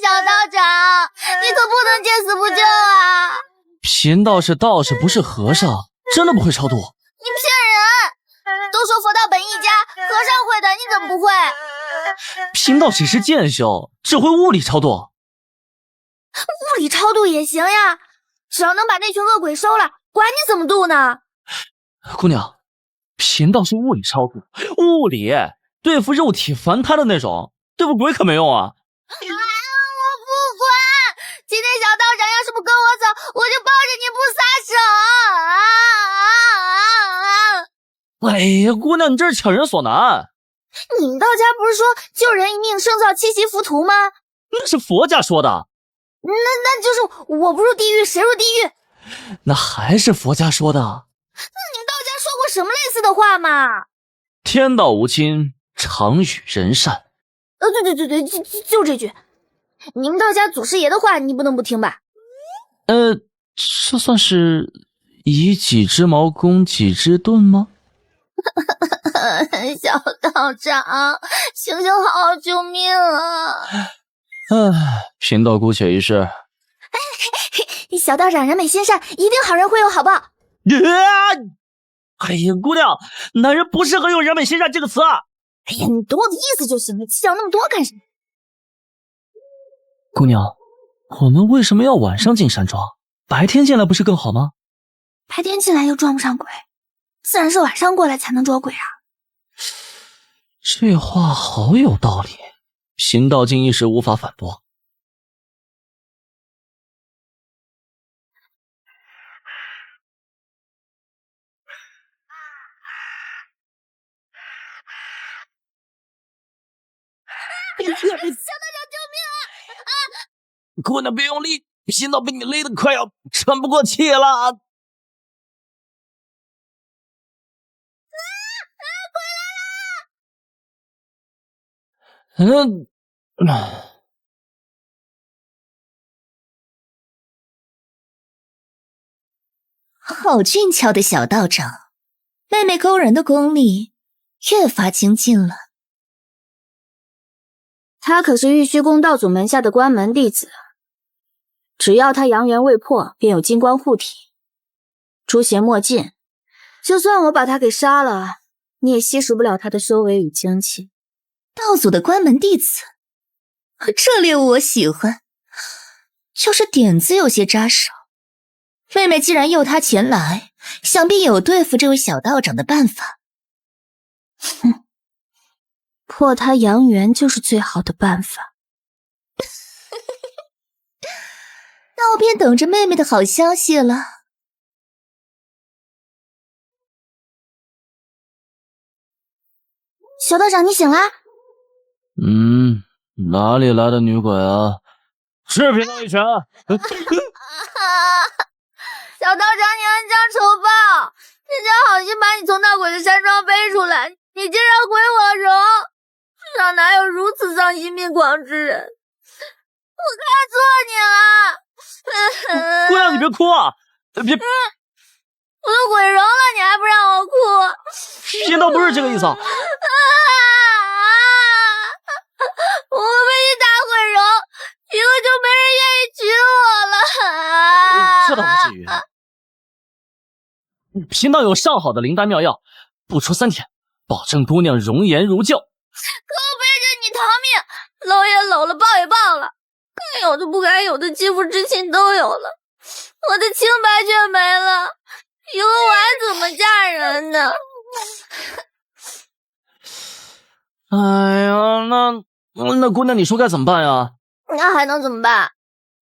小道长，你可不能见死不救啊！贫道是道士，不是和尚，真的不会超度。你骗人！都说佛道本一家，和尚会的，你怎么不会？贫道只是剑修，只会物理超度。物理超度也行呀，只要能把那群恶鬼收了，管你怎么度呢？姑娘，贫道是物理超度，物理对付肉体凡胎的那种，对付鬼可没用啊！我不管！今天小道长要是不跟我走，我就抱着你不撒手！哎呀，姑娘，你这是强人所难。你们道家不是说救人一命胜造七级浮屠吗？那是佛家说的。那就是我不入地狱谁入地狱？那还是佛家说的。那你们道家说过什么类似的话吗？天道无亲，常与人善。对，就这句。你们道家祖师爷的话，你不能不听吧？这算是以己之矛攻己之盾吗？小道长，行好，救命啊！贫道姑且一试。小道长人美心善，一定好人会有好报。哎呀，姑娘，男人不适合用人美心善这个词啊！哎呀，你懂我的意思就行了，计较那么多干什么？姑娘，我们为什么要晚上进山庄？白天进来不是更好吗？白天进来又撞不上鬼，自然是晚上过来才能捉鬼啊。这话好有道理，贫道竟一时无法反驳。小道长救命啊！姑娘别用力，贫道被你勒得快要喘不过气了。鬼来了！好俊俏的小道长，妹妹勾人的功力越发精进了。他可是玉虚宫道祖门下的关门弟子，只要他阳元未破，便有金光护体，诛邪莫近。就算我把他给杀了，你也吸食不了他的修为与精气。道祖的关门弟子，这猎物我喜欢，就是点子有些扎手。妹妹既然诱他前来，想必有对付这位小道长的办法。哼，破他阳元就是最好的办法。那我便等着妹妹的好消息了。小道长，你醒啦？哪里来的女鬼啊？是贫道一拳！小道长，你恩将仇报，人家好心把你从那鬼的山庄背出来，你竟然毁我容！世上哪有如此丧心病狂之人？我看错你了。姑娘，你别哭啊！别，我都毁容了，你还不让我哭？贫道不是这个意思啊！我被你打毁容，以后就没人愿意娶我了。这倒不至于。贫道有上好的灵丹妙药，不出3天，保证姑娘容颜如旧。可我背着你逃命，搂也搂了，抱也抱了，该有的不该有的肌肤之亲都有了，我的清白却没了，以后我还怎么嫁人呢？哎呀，那姑娘，你说该怎么办呀？那还能怎么办？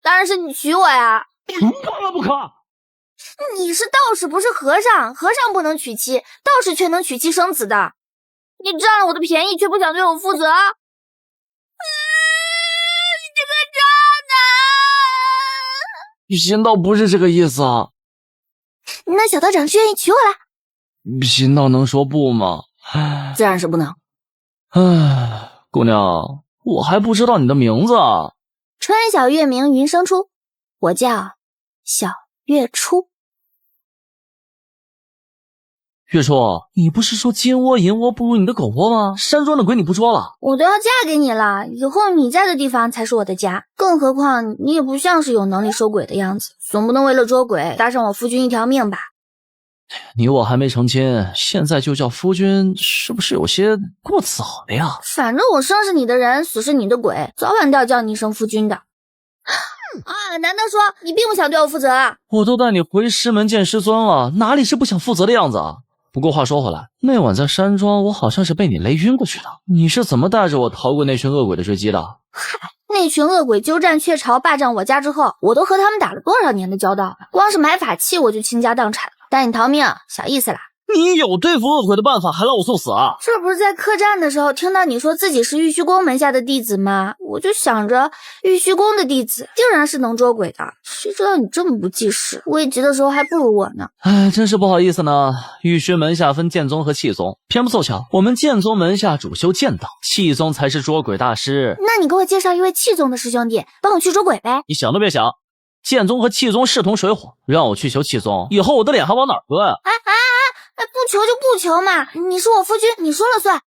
当然是你娶我呀！不可！你是道士，不是和尚，和尚不能娶妻，道士却能娶妻生子的。你占了我的便宜，却不想对我负责。你这个渣男！贫道不是这个意思啊。那小道长是愿意娶我啦？贫道能说不吗？自然是不能。姑娘，我还不知道你的名字啊。春晓月明云生出，我叫小月初。月初，你不是说金窝银窝不如你的狗窝吗？山庄的鬼你不捉了？我都要嫁给你了，以后你在的地方才是我的家。更何况你也不像是有能力收鬼的样子，总不能为了捉鬼搭上我夫君一条命吧？你我还没成亲，现在就叫夫君，是不是有些过早了呀？反正我生是你的人，死是你的鬼，早晚都要叫你一声夫君的。啊，难道说你并不想对我负责啊？我都带你回师门见师尊了，哪里是不想负责的样子啊？不过话说回来，那晚在山庄我好像是被你雷晕过去的，你是怎么带着我逃过那群恶鬼的追击的？嗨，那群恶鬼鸠占鹊巢霸占我家之后，我都和他们打了多少年的交道了，光是买法器我就倾家荡产了，带你逃命小意思啦。你有对付恶鬼的办法，还让我送死啊？这不是在客栈的时候听到你说自己是玉虚宫门下的弟子吗？我就想着玉虚宫的弟子定然是能捉鬼的，谁知道你这么不济事，危急的时候还不如我呢。哎，真是不好意思呢。玉虚门下分剑宗和气宗，偏不凑巧，我们剑宗门下主修剑道，气宗才是捉鬼大师。那你给我介绍一位气宗的师兄弟，帮我去捉鬼呗。你想都别想，剑宗和气宗势同水火，让我去求气宗，以后我的脸还往哪儿搁呀？不求就不求嘛，你是我夫君，你说了算。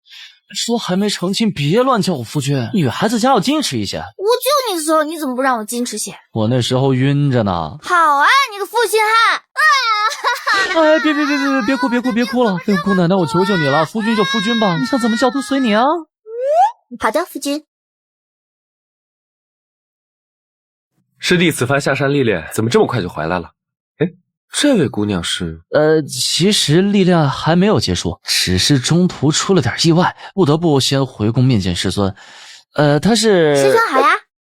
说还没成亲，别乱叫我夫君，女孩子家要矜持一些。我救你的时候，你怎么不让我矜持些？我那时候晕着呢。好啊，你个负心汉！哎，别哭了，姑奶奶，我求求你了，夫君就夫君吧，你想怎么叫都随你啊。好的，夫君。师弟此番下山历练，怎么这么快就回来了？哎，这位姑娘是？其实历练还没有结束，只是中途出了点意外，不得不先回宫面见师尊。她是……师兄好呀，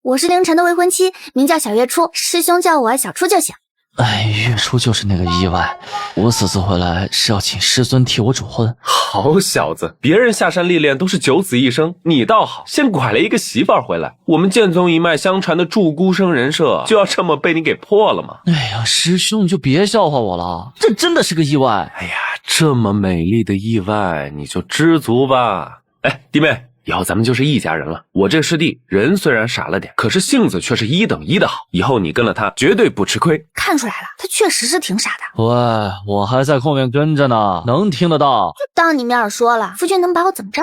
我是凌晨的未婚妻，名叫小月初，师兄叫我小初就行。哎，月初就是那个意外，我此次回来是要请师尊替我主婚。好小子，别人下山历练都是九死一生，你倒好，先拐了一个媳妇儿回来。我们剑宗一脉相传的祝孤生人设就要这么被你给破了吗？哎呀，师兄你就别笑话我了，这真的是个意外。哎呀，这么美丽的意外，你就知足吧。哎，弟妹，以后咱们就是一家人了。我这师弟人虽然傻了点，可是性子却是一等一的好，以后你跟了他绝对不吃亏。看出来了，他确实是挺傻的。喂，我还在后面跟着呢，能听得到。就当你面说了，夫君能把我怎么着？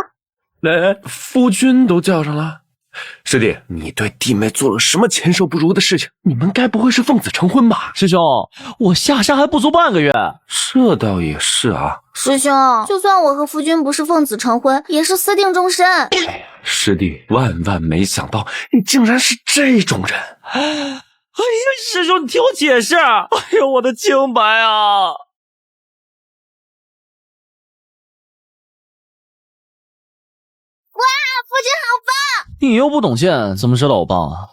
来，夫君都叫上了。师弟，你对弟妹做了什么前手不如的事情？你们该不会是奉子成婚吧？师兄，我下山还不足半个月。这倒也是啊。师兄，就算我和夫君不是奉子成婚，也是私定终身。哎呀，师弟，万万没想到你竟然是这种人。哎呀，师兄，你听我解释。哎呦，我的清白啊！夫君好棒！你又不懂剑，怎么知道我棒啊？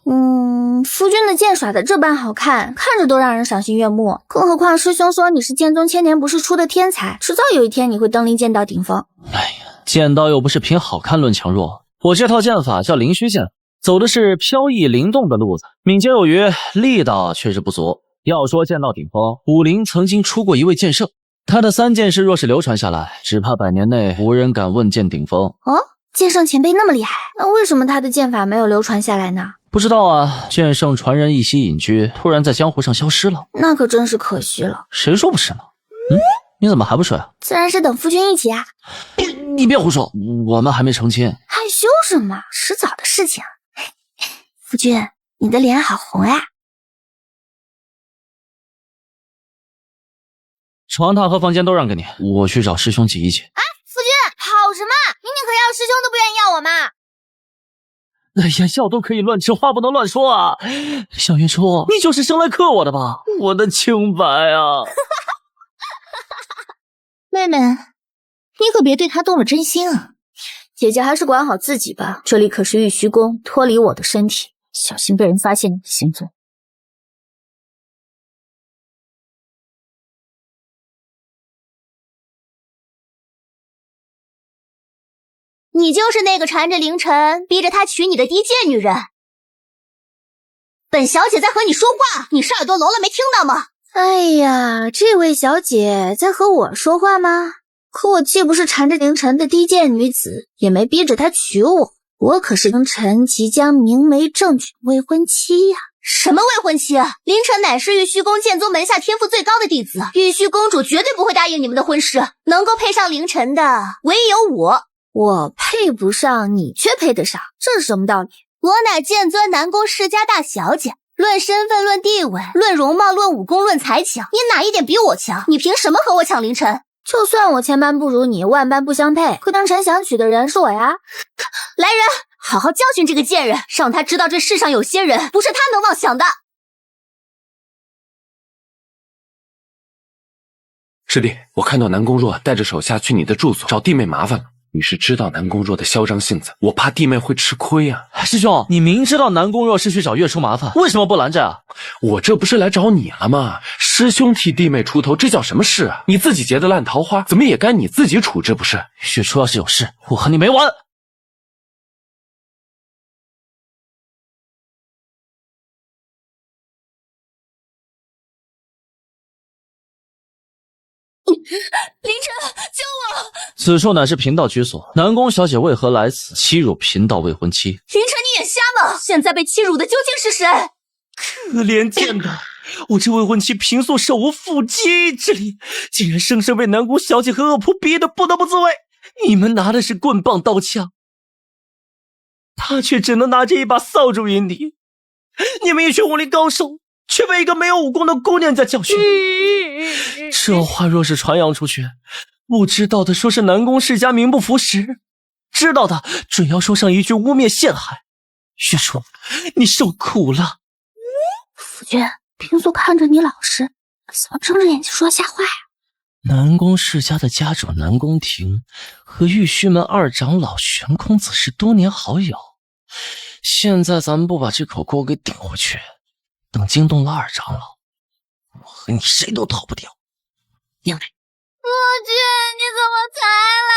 夫君的剑耍得这般好看，看着都让人赏心悦目。更何况师兄说你是剑宗千年不世出的天才，迟早有一天你会登临剑道顶峰。哎呀，剑道又不是凭好看论强弱，我这套剑法叫灵虚剑，走的是飘逸灵动的路子，敏捷有余，力道确实不足。要说剑道顶峰，武林曾经出过一位剑圣，他的三剑式若是流传下来，只怕100年内无人敢问剑顶峰。哦，剑圣前辈那么厉害，那为什么他的剑法没有流传下来呢？不知道啊，剑圣传人一夕隐居，突然在江湖上消失了，那可真是可惜了。谁说不是呢？你怎么还不睡啊？自然是等夫君一起啊。你别胡说，我们还没成亲。害羞什么？迟早的事情。夫君，你的脸好红呀。床榻和房间都让给你，我去找师兄挤一挤。哎，夫君，跑什么？你宁可要师兄都不愿意要我吗？哎呀，药都可以乱吃，话不能乱说啊！小月初，你就是生来克我的吧？我的清白啊！妹妹，你可别对他动了真心啊！姐姐还是管好自己吧，这里可是玉虚宫，脱离我的身体，小心被人发现你的行踪。你就是那个缠着凌晨，逼着他娶你的低贱女人。本小姐在和你说话，你是耳朵聋了没听到吗？哎呀，这位小姐在和我说话吗？可我既不是缠着凌晨的低贱女子，也没逼着她娶我，我可是凌晨即将明媒正娶未婚妻呀。什么未婚妻？凌晨乃是玉虚宫剑宗门下天赋最高的弟子，玉虚公主绝对不会答应你们的婚事。能够配上凌晨的，唯有我。我配不上，你却配得上，这是什么道理？我乃剑尊南宫世家大小姐，论身份，论地位，论容貌，论武功，论才强，你哪一点比我强？你凭什么和我抢凌晨？就算我千般不如你，万般不相配，可凌晨想娶的人是我呀。来人，好好教训这个贱人，让他知道这世上有些人不是他能妄想的。师弟，我看到南宫若带着手下去你的住所找弟妹麻烦了。你是知道南宫若的嚣张性子，我怕弟妹会吃亏啊。师兄，你明知道南宫若是去找月初麻烦，为什么不拦着啊？我这不是来找你了吗？师兄替弟妹出头，这叫什么事啊？你自己结的烂桃花，怎么也该你自己处置不是？月初要是有事，我和你没完。凌晨，救我！此处乃是贫道居所，南宫小姐为何来此欺辱贫道未婚妻？凌晨，你眼瞎吗？现在被欺辱的究竟是谁？可怜见的，我这未婚妻平素手无缚鸡之力，竟然生生被南宫小姐和恶仆逼得不得不自卫。你们拿的是棍棒刀枪，她却只能拿着一把扫帚引你。你们一群武林高手，却被一个没有武功的姑娘家教训。这话若是传扬出去，不知道的说是南宫世家名不符实，知道的准要说上一句污蔑陷害。月初，你受苦了。夫君，平素看着你老实，怎么睁着眼睛说瞎话呀？南宫世家的家主南宫庭和玉虚门二长老玄空子是多年好友，现在咱们不把这口锅给顶回去，等惊动了二长老，我和你谁都逃不掉。应来。夫君，你怎么才来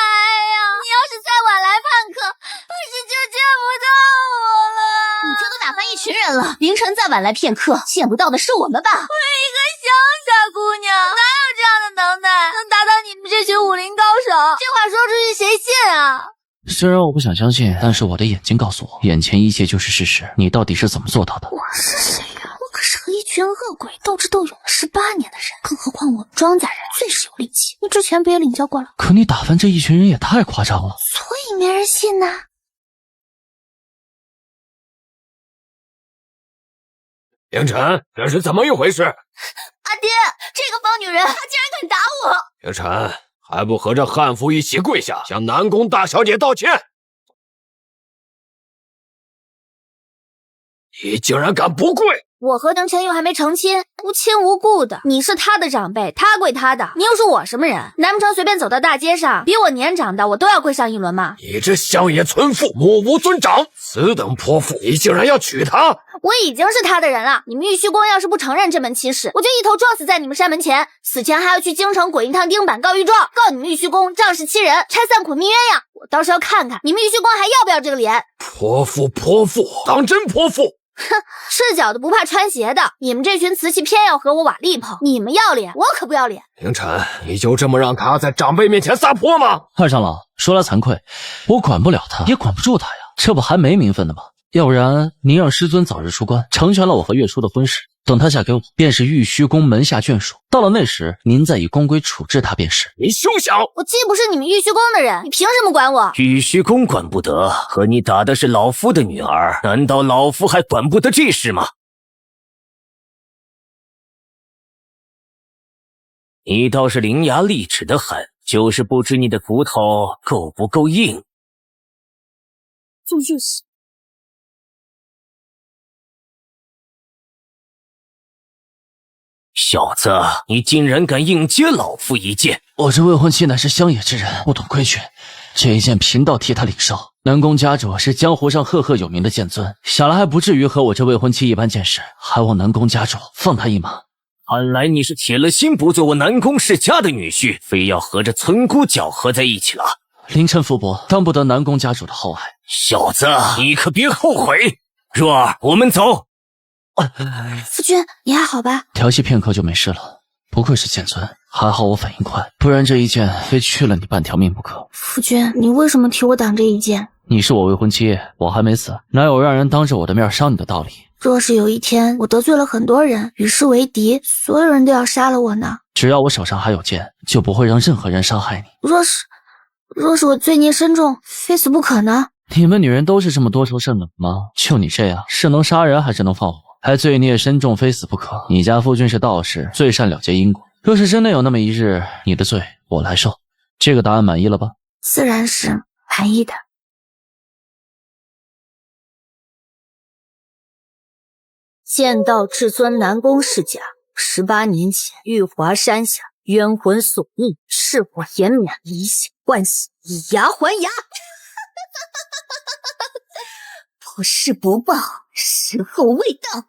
呀？你要是再晚来半刻，不是就见不到我了？你这都打翻一群人了。凌晨再晚来片刻，见不到的是我们吧？我一个乡下姑娘，哪有这样的能耐，能打倒你们这群武林高手？这话说出去谁信啊？虽然我不想相信，但是我的眼睛告诉我，眼前一切就是事实。你到底是怎么做到的？我是谁呀？我可是和一群恶鬼斗智斗勇了18年的人，更何况我们庄家人最是有力气，你之前不也领教过了？可你打翻这一群人也太夸张了，所以没人信呐。凌晨，这是怎么一回事？阿爹，这个疯女人，她竟然敢打我！凌晨，还不和这汉服一起跪下，向南宫大小姐道歉？你竟然敢不跪！我和凌晨又还没成亲，无亲无故的，你是他的长辈，他跪他的，你又是我什么人？难不成随便走到大街上，比我年长的我都要跪上一轮吗？你这乡野村妇，目无尊长，此等泼妇，你竟然要娶她！我已经是他的人了，你们玉虚宫要是不承认这门亲事，我就一头撞死在你们山门前，死前还要去京城滚一趟钉板告御状，告你们玉虚宫仗势欺人，拆散捆密鸳鸯。我到时候看看你们玉虚宫还要不要这个脸。泼妇，泼妇，当真泼妇！哼，赤脚的不怕穿鞋的，你们这群瓷器偏要和我瓦砾碰，你们要脸，我可不要脸。凌晨，你就这么让他在长辈面前撒泼吗？二长老，说来惭愧，我管不了他，也管不住他呀，这不还没名分呢吗？要不然您让师尊早日出关，成全了我和月初的婚事，等他嫁给我，便是玉虚宫门下眷属。到了那时，您再以公规处置他便是。你休想！我既不是你们玉虚宫的人，你凭什么管我？玉虚宫管不得，可你打的是老夫的女儿，难道老夫还管不得这事吗？你倒是伶牙俐齿的很，就是不知你的骨头够不够硬。就是。小子，你竟然敢硬接老夫一剑！我这未婚妻乃是乡野之人，不懂规矩，这一剑贫道替他领受。南宫家主是江湖上赫赫有名的剑尊，想来还不至于和我这未婚妻一般见识，还望南宫家主放他一马。看来你是铁了心不做我南宫世家的女婿，非要和这村姑搅和在一起了。凌晨福薄，当不得南宫家主的厚爱。小子，你可别后悔。若儿，我们走。夫君，你还好吧？调息片刻就没事了。不愧是剑尊，还好我反应快，不然这一剑非去了你半条命不可。夫君，你为什么替我挡这一剑？你是我未婚妻，我还没死，哪有让人当着我的面伤你的道理？若是有一天我得罪了很多人，与世为敌，所有人都要杀了我呢？只要我手上还有剑，就不会让任何人伤害你。若是我罪孽深重，非死不可呢？你们女人都是这么多愁善感吗？就你这样，是能杀人还是能放火？还罪孽深重，非死不可。你家夫君是道士，最善了结因果。若是真的有那么一日，你的罪我来受。这个答案满意了吧？自然是满意的。剑道至尊南宫世家，18年前玉华山下冤魂所役，是我颜冕以血换血，以牙还牙。不是不报，时候未到。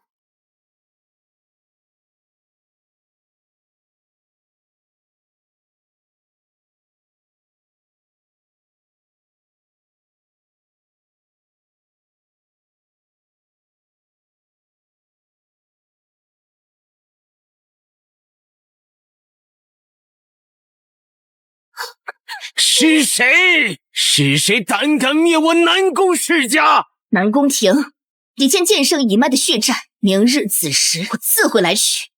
是谁？是谁胆敢灭我南宫世家？南宫庭，你见剑圣一脉的血债，明日子时我自会来取。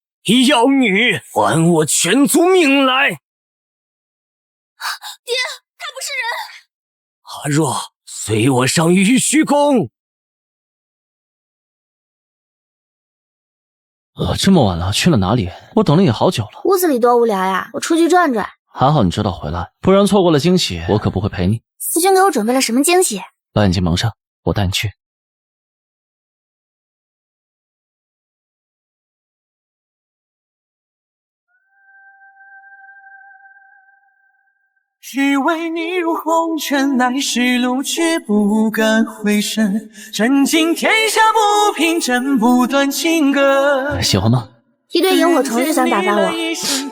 妖女，还我全族命来！爹，他不是人。阿若，随我上玉虚宫。这么晚了，去了哪里？我等了你好久了。屋子里多无聊呀，我出去转转。还好你知道回来，不然错过了惊喜，我可不会陪你。夫君给我准备了什么惊喜？把眼睛蒙上，我带你去。只为你入红尘，来时路却不敢回身。真经天下不平，真不断情歌。喜欢吗？一堆萤火虫就想打发我，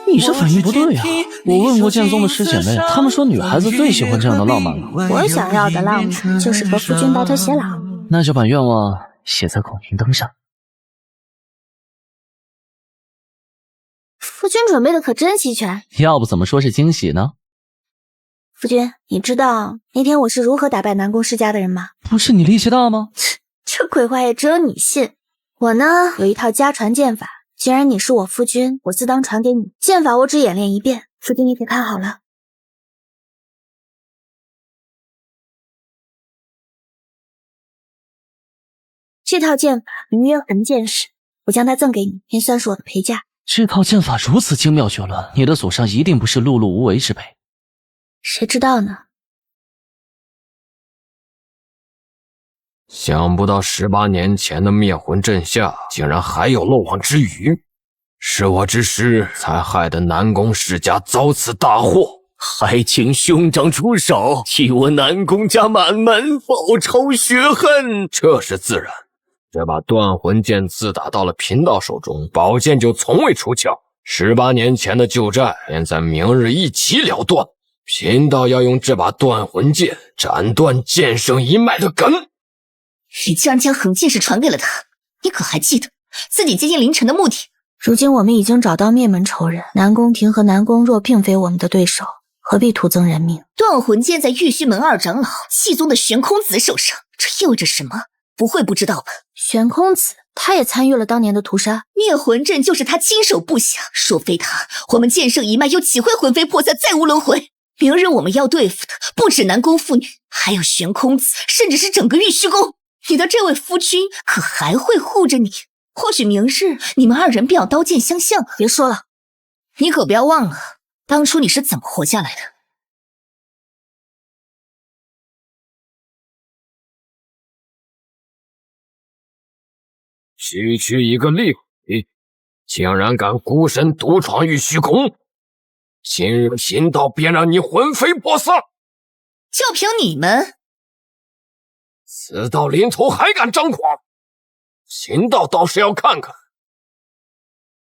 你这反应不对呀！我问过剑宗的师姐妹，她们说女孩子最喜欢这样的浪漫了。我想要的浪漫就是和夫君白头偕老。那就把愿望写在孔明灯上。夫君准备的可真齐全，要不怎么说是惊喜呢？夫君，你知道那天我是如何打败南宫世家的人吗？不是你力气大吗？这鬼话也只有你信。我呢，有一套家传剑法，既然你是我夫君，我自当传给你。剑法我只演练一遍，夫君你可看好了。这套剑法名曰魂剑式，我将它赠给你，便算是我的陪嫁。这套剑法如此精妙绝伦，你的祖上一定不是碌碌无为之辈。谁知道呢？想不到18年前的灭魂阵下，竟然还有漏网之鱼。是我之失，才害得南宫世家遭此大祸。还请兄长出手，替我南宫家满门报仇雪恨。这是自然。这把断魂剑自打到了贫道手中，宝剑就从未出鞘。18年前的旧债，便在明日一起了断。贫道要用这把断魂剑斩断剑圣一脉的根。你竟然将横剑士传给了他，你可还记得自己接近凌晨的目的？如今我们已经找到灭门仇人，南宫庭和南宫若并非我们的对手，何必徒增人命？断魂剑在玉虚门二长老气宗的悬空子手上，这意味着什么？不会不知道吧？悬空子，他也参与了当年的屠杀，灭魂阵就是他亲手布下，若非他，我们剑圣一脉又岂会魂飞魄散，再无轮回？明日我们要对付的不止南宫父女，还有悬空子，甚至是整个玉虚宫。你的这位夫君可还会护着你？或许明日你们二人便要刀剑相向了。别说了，你可不要忘了，当初你是怎么活下来的。区一个厉鬼，竟然敢孤身独闯玉虚宫！今日贫道便让你魂飞魄散！就凭你们，死到临头还敢张狂！贫道倒是要看看，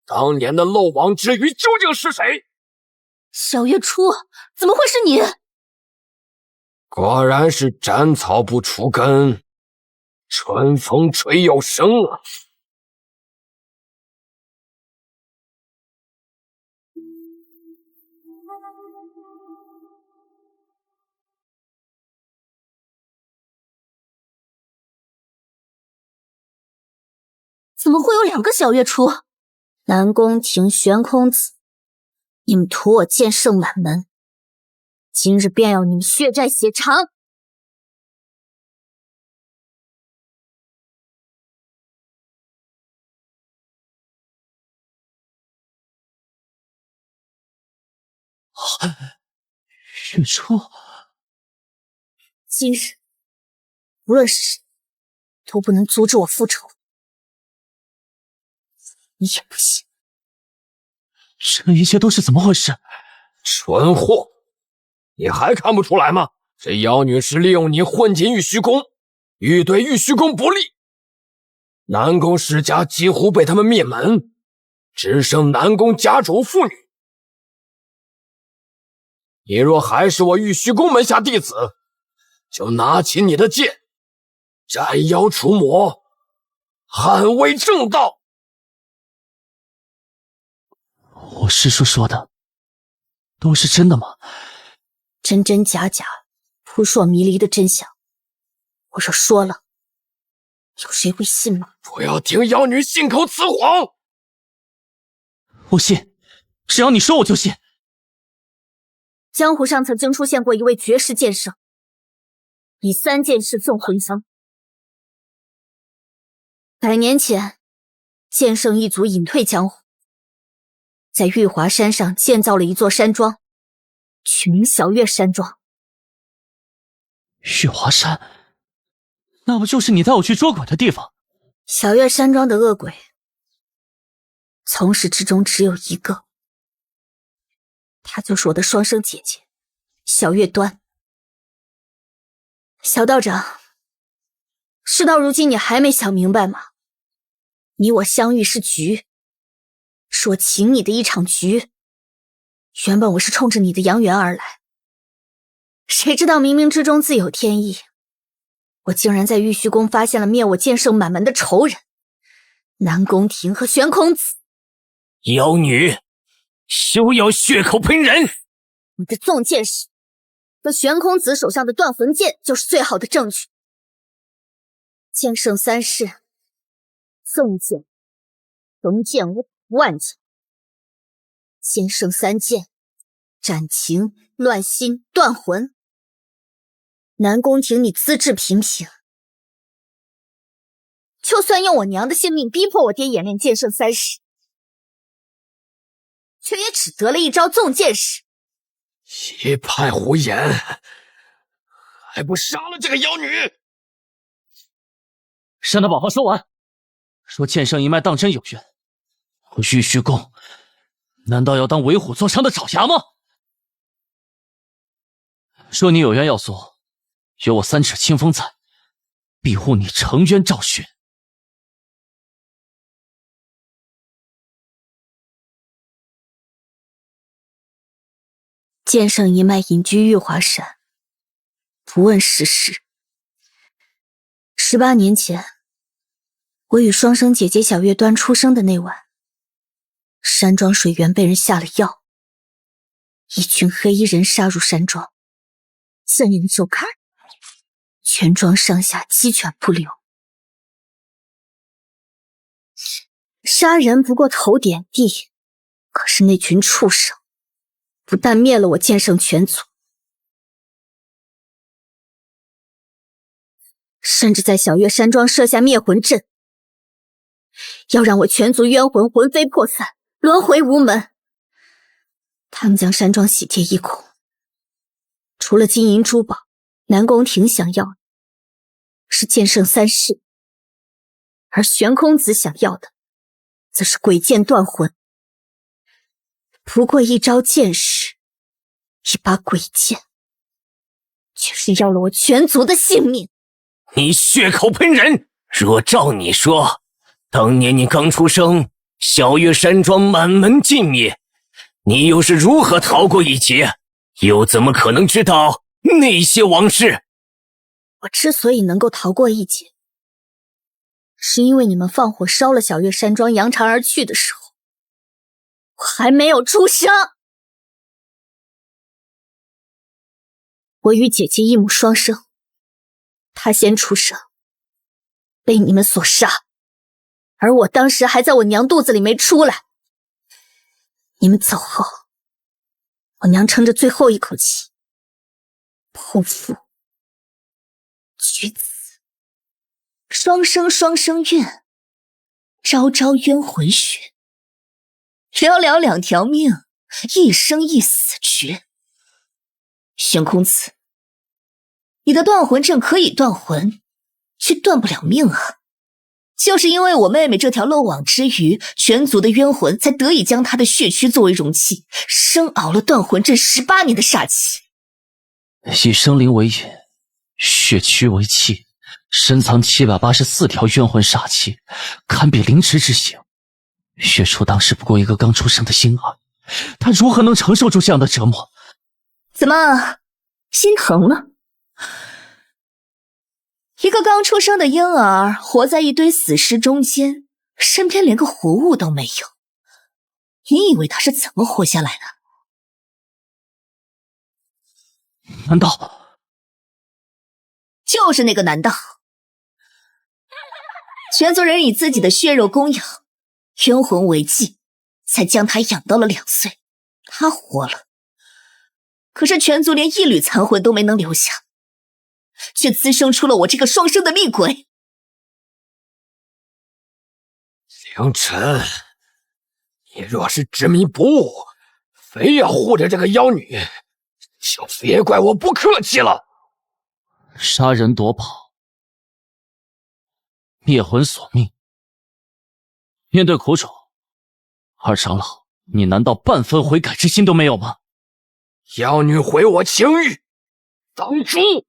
当年的漏网之鱼究竟是谁？小月初，怎么会是你？果然是斩草不除根，春风吹又生啊！怎么会有2个小月初？南宫廷、玄空子，你们图我剑圣满门，今日便要你们血债血偿！月初，今日无论是谁，都不能阻止我复仇。你也不行。这一切都是怎么回事？蠢货，你还看不出来吗？这妖女是利用你混进玉虚宫，欲对玉虚宫不利。南宫世家几乎被他们灭门，只剩南宫家主妇女。你若还是我玉虚宫门下弟子，就拿起你的剑，斩妖除魔，捍卫正道。我师叔说的都是真的吗？真真假假、扑朔迷离的真相，我若说了，有谁会信吗？不要听妖女信口雌黄。我信，只要你说我就信。江湖上曾经出现过一位绝世剑圣，以3件事纵横江。100年前，剑圣一族隐退江湖，在玉华山上建造了一座山庄，取名小月山庄。玉华山，那不就是你带我去捉鬼的地方？小月山庄的恶鬼，从始至终只有一个，她就是我的双生姐姐，小月端。小道长，事到如今你还没想明白吗？你我相遇是局，是我请你的一场局。原本我是冲着你的阳元而来，谁知道冥冥之中自有天意，我竟然在玉虚宫发现了灭我剑圣满门的仇人南宫廷和玄空子。妖女，休要血口喷人！你的纵剑使和玄空子手上的断魂剑就是最好的证据。剑圣3式，纵剑、横剑、万剑。剑圣3剑，斩情、乱心、断魂。南宫廷，你资质平平，就算用我娘的性命逼迫我爹演练剑圣3式，却也只得了一招纵剑使。一派胡言，还不杀了这个妖女！让他把话说完。说剑圣一脉当真有缘，我玉虚宫难道要当为虎作伥的爪牙吗？说你有冤要诉，有我3尺清风在，庇护你沉冤昭雪。剑圣一脉隐居玉华山，不问世事。18年前，我与双生姐姐小月端出生的那晚，山庄水源被人下了药，一群黑衣人杀入山庄，见人就砍，全庄上下鸡犬不留。杀人不过头点地，可是那群畜生不但灭了我剑圣全族，甚至在小月山庄设下灭魂阵，要让我全族冤魂魂飞魄散，轮回无门。他们将山庄洗劫一空，除了金银珠宝，南宫廷想要的是剑圣3式，而玄空子想要的则是鬼剑断魂。不过一招剑使，一把鬼剑，却是要了我全族的性命。你血口喷人！若照你说，当年你刚出生，小月山庄满门尽灭，你又是如何逃过一劫？又怎么可能知道那些往事？我之所以能够逃过一劫，是因为你们放火烧了小月山庄，扬长而去的时候，我还没有出生。我与姐姐一母双生，她先出生，被你们所杀，而我当时还在我娘肚子里没出来。你们走后，我娘撑着最后一口气，剖腹取子，双生双生怨，朝朝冤魂血，寥寥2条命，一生一死绝。悬空子，你的断魂阵可以断魂，却断不了命啊！就是因为我妹妹这条漏网之鱼，全族的冤魂才得以将她的血躯作为容器，生熬了断魂阵18年的煞气。以生灵为引，血躯为器，深藏784条冤魂煞气，堪比凌迟之刑。月初当时不过一个刚出生的婴儿，他如何能承受住这样的折磨？怎么，心疼了？一个刚出生的婴儿活在一堆死尸中间，身边连个活物都没有，你以为他是怎么活下来的？难道就是那个难道？全族人以自己的血肉供养，冤魂为祭，才将他养到了2岁，他活了。可是全族连一缕残魂都没能留下，却滋生出了我这个双生的厉鬼。凌晨，你若是执迷不悟，非要护着这个妖女，就别怪我不客气了。杀人夺宝，灭魂索命。面对苦主，二长老，你难道半分悔改之心都没有吗？妖女毁我情欲，当诛！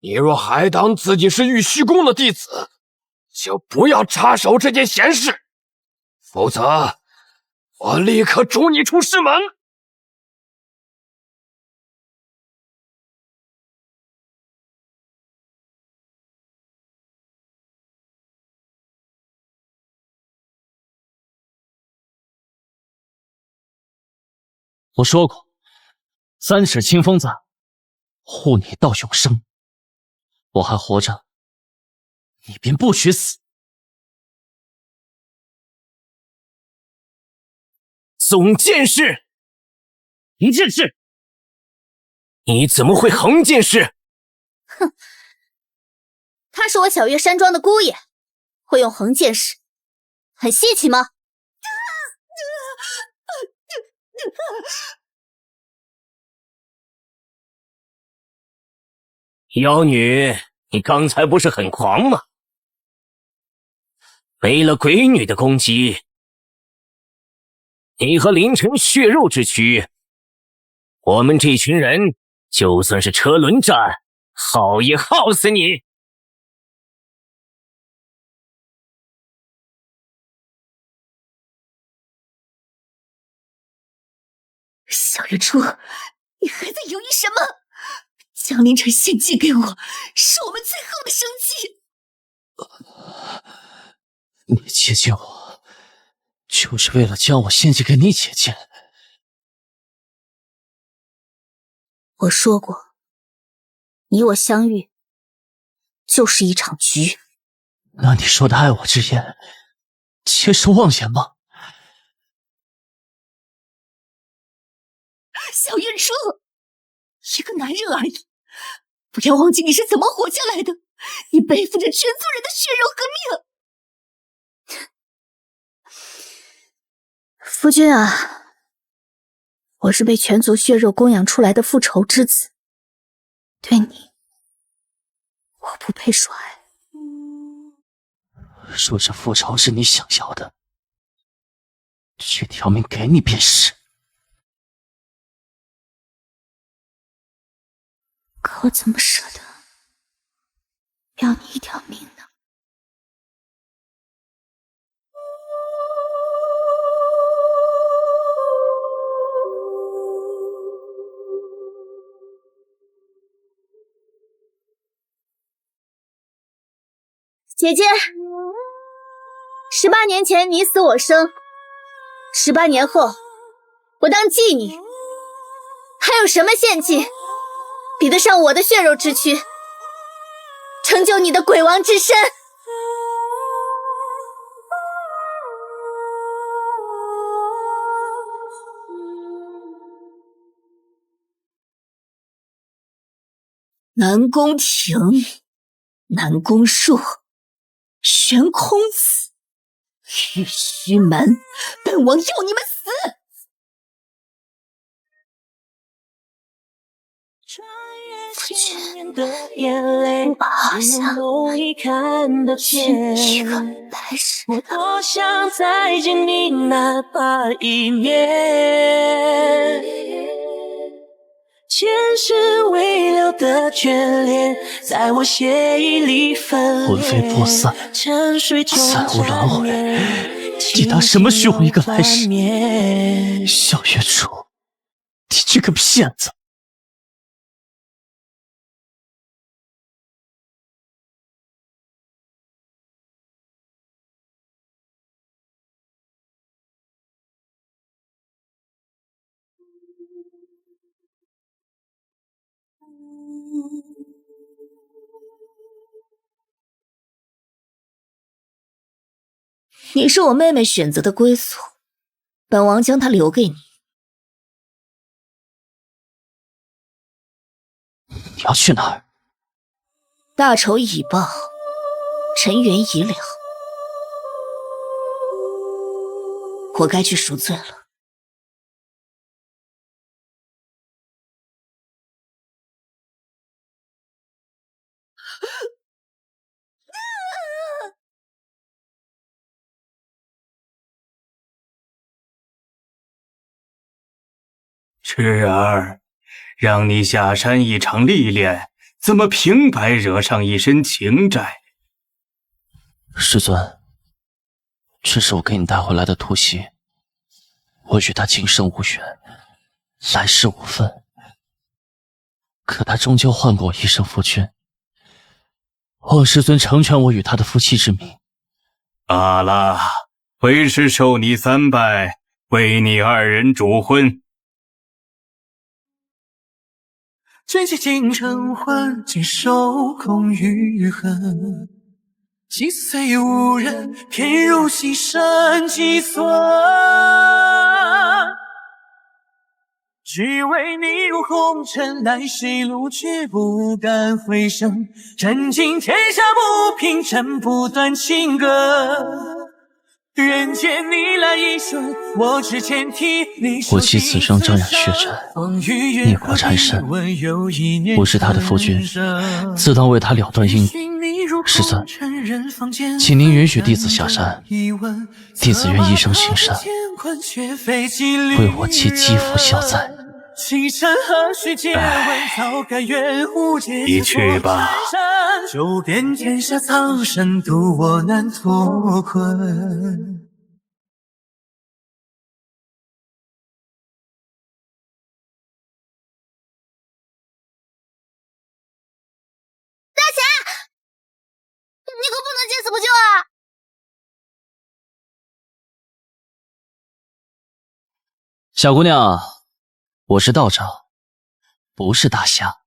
你若还当自己是玉虚宫的弟子，就不要插手这件闲事，否则我立刻逐你出师门。我说过，3尺清风子，护你到永生。我还活着，你便不许死。总剑士，一剑士，你怎么会横剑士？哼，他是我小月山庄的姑爷，会用横剑士，很稀奇吗？妖女，你刚才不是很狂吗？没了鬼女的攻击，你和凌晨血肉之躯，我们这群人就算是车轮战，耗也耗死你！小月初，你还在犹豫什么？将凌晨献祭给我，是我们最后的生机。你接近我，就是为了将我献祭给你姐姐。我说过，你我相遇就是一场局。那你说的爱我之言，皆是妄言吗？小月初，一个男人而已，不要忘记你是怎么活下来的，你背负着全族人的血肉和命。夫君啊，我是被全族血肉供养出来的复仇之子，对你，我不配说爱。若是复仇是你想要的，这条命给你便是。可我怎么舍得要你一条命呢？姐姐，18年前你死我生，18年后我当祭你，还有什么献祭比得上我的血肉之躯，成就你的鬼王之身？南宫庭、南宫树、悬空子、玉虚门，本王要你们死！夫君，我好想去一个来世。我多想再见你哪怕一面，前世未了的眷恋，在我血液里分裂。魂飞魄散，沉睡中再无轮回，抵达什么虚无一个来世？萧月楚，你这个骗子！你是我妹妹选择的归宿，本王将她留给你。你要去哪儿？大仇已报，尘缘已了，我该去赎罪了。池儿，让你下山一场历练，怎么平白惹上一身情债？师尊，这是我给你带回来的突袭，我与他今生无缘，来世无分。可他终究唤过我一声夫君，望师尊成全我与他的夫妻之名。罢了，为师受你3拜，为你2人主婚。真结竟成婚，尽收空余恨。几岁无人，偏入戏生几寸。只为你入红尘，来谁路却不敢回声。真经天下不平，真不断情歌。愿见你来一瞬，我只前提你我妻此生沾染血债，孽果缠身，我是他的夫君，自当为他了断姻缘。师尊，请您允许弟子下山，弟子愿一生行善，为我妻积福消灾。你去吧。就遍天下苍生，渡我难脱困。你可不能见死不救啊！小姑娘，我是道长，不是大侠。